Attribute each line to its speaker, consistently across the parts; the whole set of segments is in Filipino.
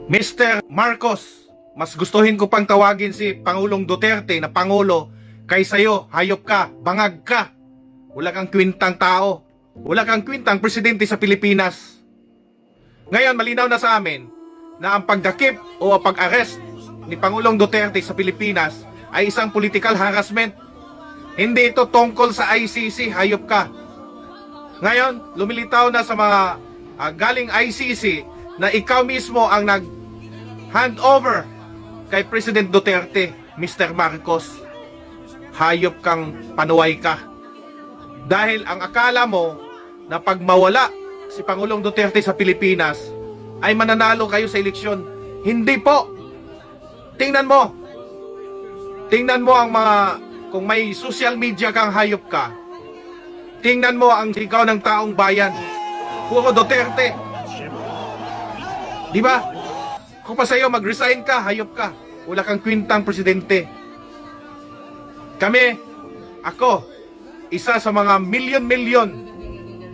Speaker 1: Mr. Marcos, mas gustuhin ko pang tawagin si Pangulong Duterte na Pangulo kaysa iyo, hayop ka, bangag ka. Wala kang kwintang tao. Wala kang kwintang presidente sa Pilipinas. Ngayon, malinaw na sa amin na ang pagdakip o pag-arrest ni Pangulong Duterte sa Pilipinas ay isang political harassment. Hindi ito tungkol sa ICC, hayop ka. Ngayon, lumilitaw na sa mga galing ICC na ikaw mismo ang nag-hand over kay President Duterte, Mr. Marcos. Hayop kang panuway ka. Dahil ang akala mo na pag mawala si Pangulong Duterte sa Pilipinas ay mananalo kayo sa eleksyon. Hindi po. Tingnan mo. Tingnan mo ang mga, kung may social media kang hayop ka, tingnan mo ang sigaw ng taong bayan. Puro Duterte. Di ba? Kung pa sa'yo, mag-resign ka, hayop ka. Wala kang kwintang presidente. Kami, ako, isa sa mga milyon-milyon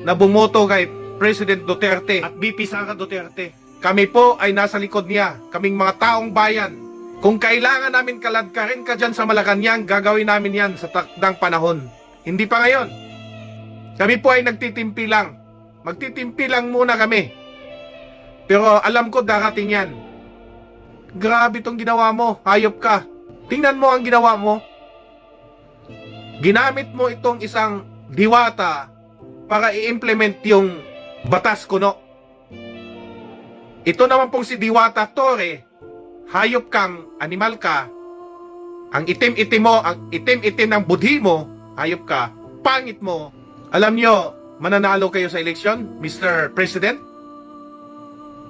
Speaker 1: na bumoto kay President Duterte at VP Sara Duterte. Kami po ay nasa likod niya, kaming mga taong bayan. Kung kailangan namin kaladkarin ka dyan sa Malacanang, gagawin namin yan sa takdang panahon. Hindi pa ngayon. Kami po ay nagtitimpi lang. Magtitimpi lang muna kami. Pero alam ko darating yan. Grabe itong ginawa mo, hayop ka. Tingnan mo ang ginawa mo. Ginamit mo itong isang diwata para i-implement yung batas kuno. Ito naman pong si Diwata Torre, hayop kang, animal ka. Ang itim-itim mo, ang itim-itim ng budhi mo, hayop ka, pangit mo. Alam nyo, mananalo kayo sa eleksyon, Mr. President?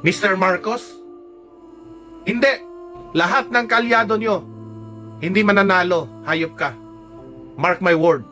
Speaker 1: Mr. Marcos? Hindi. Lahat ng kalyado nyo, hindi mananalo, hayop ka. Mark my word.